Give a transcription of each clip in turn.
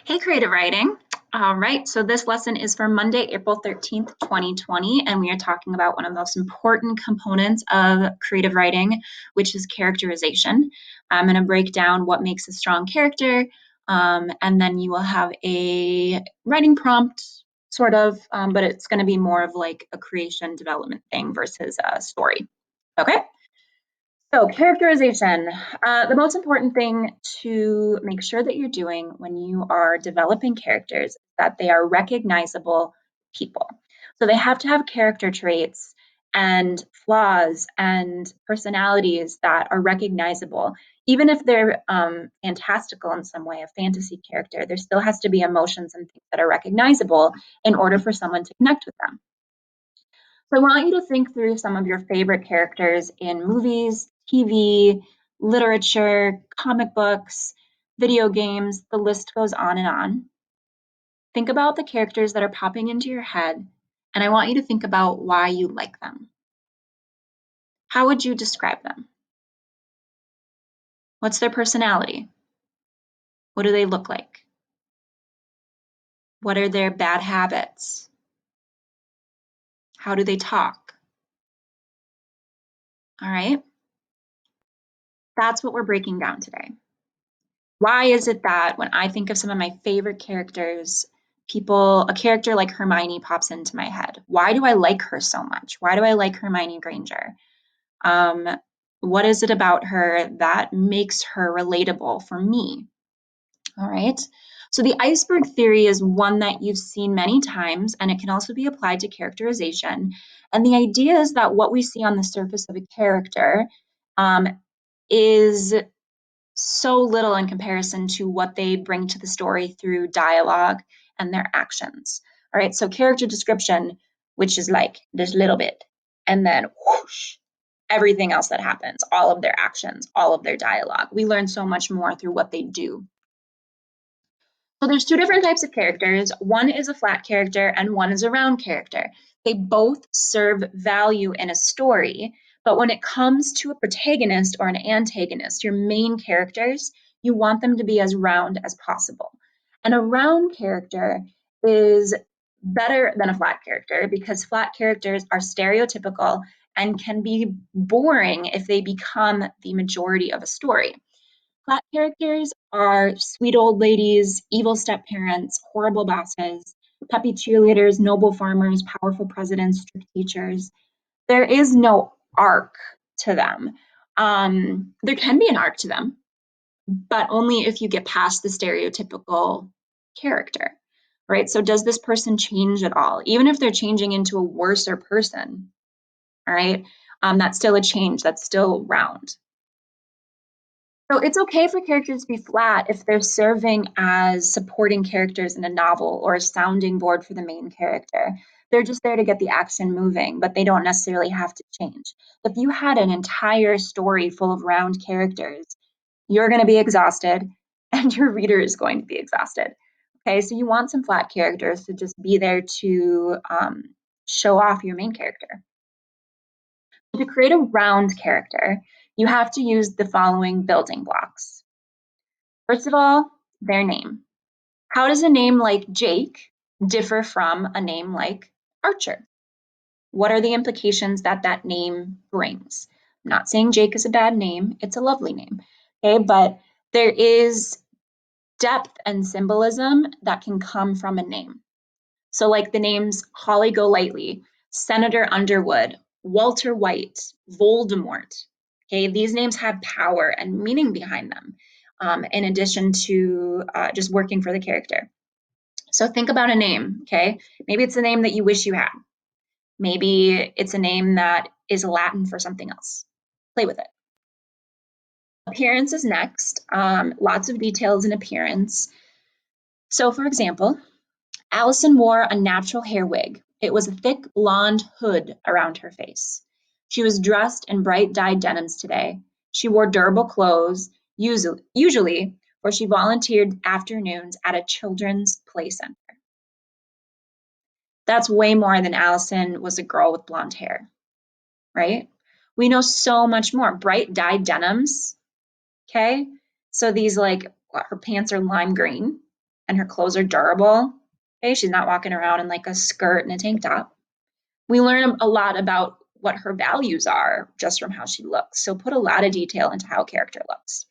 Hey, creative writing. All right, so this lesson is for Monday, April 13th, 2020, and we are talking about one of the most important components of creative writing, which is characterization. I'm going to break down what makes a strong character, and then you will have a writing prompt, sort of, but it's going to be more of like a creation development thing versus a story. Okay? So, characterization. The most important thing to make sure that you're doing when you are developing characters is that they are recognizable people. So, they have to have character traits and flaws and personalities that are recognizable. Even if they're fantastical in some way, a fantasy character, there still has to be emotions and things that are recognizable in order for someone to connect with them. So I want you to think through some of your favorite characters in movies, TV, literature, comic books, video games, the list goes on and on. Think about the characters that are popping into your head, and I want you to think about why you like them. How would you describe them? What's their personality? What do they look like? What are their bad habits? How do they talk? All right, that's what we're breaking down today. Why is it that when I think of some of my favorite characters, a character like Hermione pops into my head? Why do I like her so much? Why do I like Hermione Granger? Um, what is it about her that makes her relatable for me? All right. So the iceberg theory is one that you've seen many times, and it can also be applied to characterization. And the idea is that what we see on the surface of a character um, is so little in comparison to what they bring to the story through dialogue and their actions. All right, so character description, which is like this little bit, and then whoosh, everything else that happens, all of their actions, all of their dialogue. We learn so much more through what they do. So there's two different types of characters. One is a flat character and one is a round character. They both serve value in a story, but when it comes to a protagonist or an antagonist, your main characters, you want them to be as round as possible. And a round character is better than a flat character because flat characters are stereotypical and can be boring if they become the majority of a story. Flat characters are sweet old ladies, evil step parents, horrible bosses, peppy cheerleaders, noble farmers, powerful presidents, strict teachers. There is no arc to them. There can be an arc to them, but only if you get past the stereotypical character, right? So, does this person change at all? Even if they're changing into a worser person, all right, that's still a change, that's still round. So it's okay for characters to be flat if they're serving as supporting characters in a novel or a sounding board for the main character. They're just there to get the action moving, but they don't necessarily have to change. If you had an entire story full of round characters, you're going to be exhausted and your reader is going to be exhausted. Okay, so you want some flat characters to just be there to show off your main character. To create a round character, you have to use the following building blocks. First of all, their name. How does a name like Jake differ from a name like Archer? What are the implications that that name brings? I'm not saying Jake is a bad name, it's a lovely name. Okay, but there is depth and symbolism that can come from a name. So, like the names Holly Golightly, Senator Underwood, Walter White, Voldemort. Okay, these names have power and meaning behind them, in addition to just working for the character. So, think about a name. Okay, maybe it's a name that you wish you had. Maybe it's a name that is Latin for something else. Play with it. Appearance is next. Lots of details in appearance. So, for example, Allison wore a natural hair wig. It was a thick blonde hood around her face. She was dressed in bright dyed denims today. She wore durable clothes, usually, for she volunteered afternoons at a children's play center. That's way more than Allison was a girl with blonde hair, right? We know so much more. Bright dyed denims, okay? So these like her pants are lime green and her clothes are durable. Okay, she's not walking around in like a skirt and a tank top. We learn a lot about what her values are just from how she looks. So put a lot of detail into how a character looks.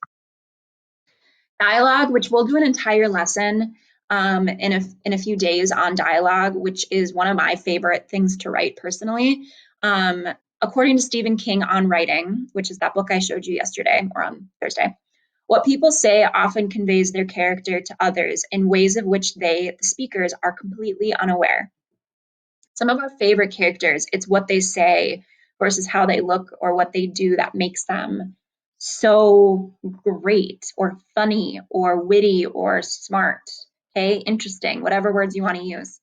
Dialogue, which we'll do an entire lesson in a few days on dialogue, which is one of my favorite things to write personally. According to Stephen King on Writing, which is that book I showed you yesterday or on Thursday, what people say often conveys their character to others in ways of which they, the speakers, are completely unaware. Some of our favorite characters, it's what they say versus how they look or what they do that makes them so great or funny or witty or smart, okay, interesting, whatever words you want to use.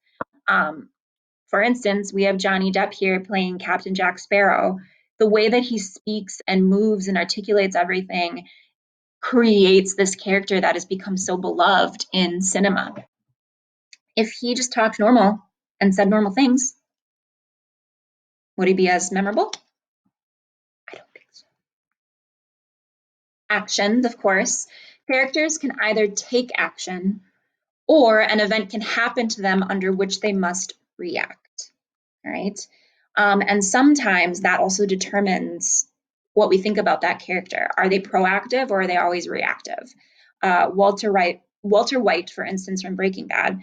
For instance, we have Johnny Depp here playing Captain Jack Sparrow. The way that he speaks and moves and articulates everything creates this character that has become so beloved in cinema. If he just talked normal and said normal things, would he be as memorable? I don't think so. Actions, of course. Characters can either take action or an event can happen to them under which they must react. All right. And sometimes that also determines what we think about that character. Are they proactive or are they always reactive? Walter White, for instance, from Breaking Bad,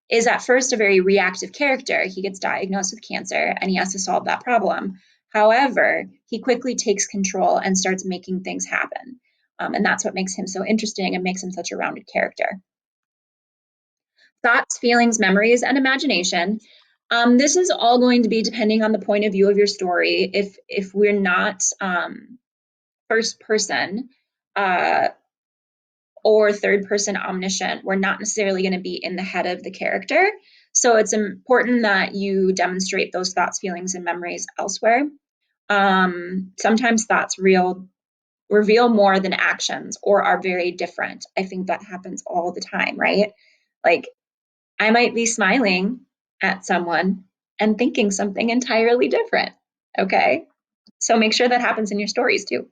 is at first a very reactive character. He gets diagnosed with cancer and he has to solve that problem. However, he quickly takes control and starts making things happen. And that's what makes him so interesting and makes him such a rounded character. Thoughts, feelings, memories, and imagination. This is all going to be depending on the point of view of your story. If we're not first person or third person omniscient, we're not necessarily going to be in the head of the character. So it's important that you demonstrate those thoughts, feelings, and memories elsewhere. Sometimes thoughts reveal more than actions or are very different. I think that happens all the time, right? Like, I might be smiling at someone and thinking something entirely different, okay? So make sure that happens in your stories too.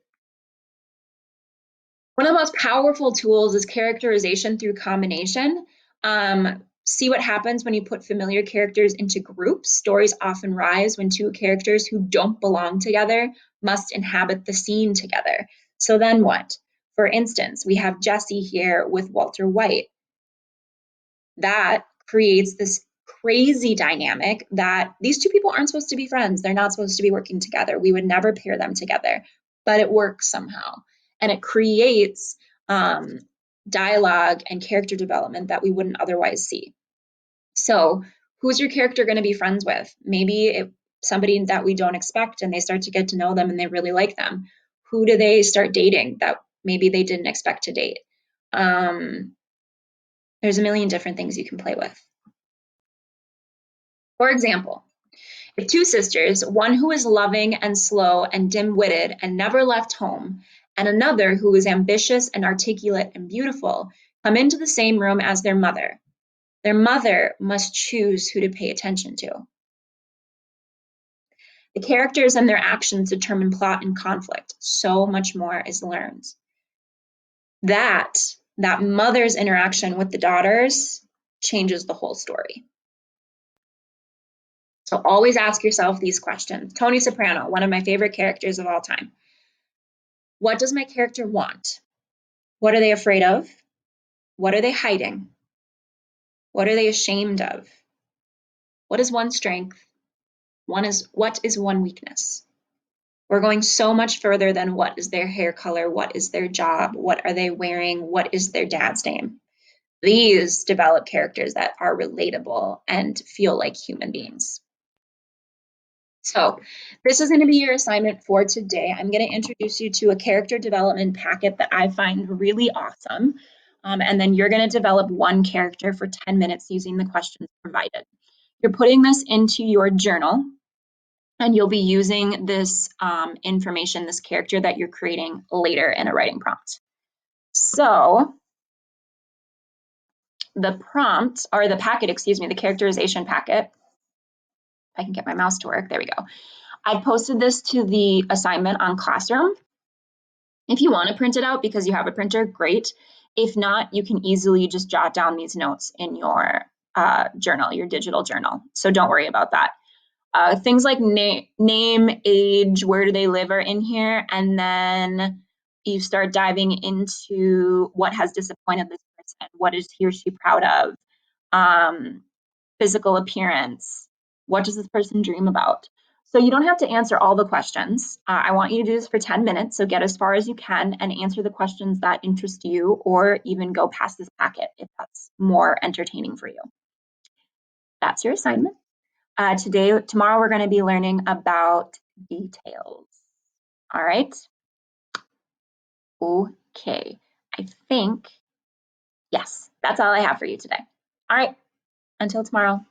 One of the most powerful tools is characterization through combination. See what happens when you put familiar characters into groups. Stories often rise when two characters who don't belong together must inhabit the scene together. So then what? For instance, we have Jesse here with Walter White. That creates this crazy dynamic that these two people aren't supposed to be friends. They're not supposed to be working together. We would never pair them together, but it works somehow. And it creates dialogue and character development that we wouldn't otherwise see. So who's your character going to be friends with? Maybe somebody that we don't expect and they start to get to know them and they really like them. Who do they start dating that maybe they didn't expect to date? There's a million different things you can play with. For example, if two sisters, one who is loving and slow and dim-witted and never left home, and another who is ambitious and articulate and beautiful, come into the same room as their mother must choose who to pay attention to. The characters and their actions determine plot and conflict. So much more is learned. That mother's interaction with the daughters changes the whole story. So always ask yourself these questions. Tony Soprano, one of my favorite characters of all time. What does my character want? What are they afraid of? What are they hiding? What are they ashamed of? What is one strength? What is one weakness? We're going so much further than what is their hair color, what is their job, what are they wearing, what is their dad's name. These develop characters that are relatable and feel like human beings. So this is going to be your assignment for today. I'm going to introduce you to a character development packet that I find really awesome. And then you're going to develop one character for 10 minutes using the questions provided. You're putting this into your journal, and you'll be using this information, this character that you're creating later in a writing prompt. So the prompt, or the packet, excuse me, the characterization packet, if I can get my mouse to work, there we go. I posted this to the assignment on Classroom. If you want to print it out because you have a printer, great. If not, you can easily just jot down these notes in your journal, your digital journal. So don't worry about that. Things like name, age, where do they live are in here. And then you start diving into what has disappointed this person. What is he or she proud of? Physical appearance. What does this person dream about? So you don't have to answer all the questions. I want you to do this for 10 minutes. So get as far as you can and answer the questions that interest you, or even go past this packet if that's more entertaining for you. That's your assignment. Tomorrow we're going to be learning about details. All right. Okay. I think, yes, that's all I have for you today. All right. Until tomorrow.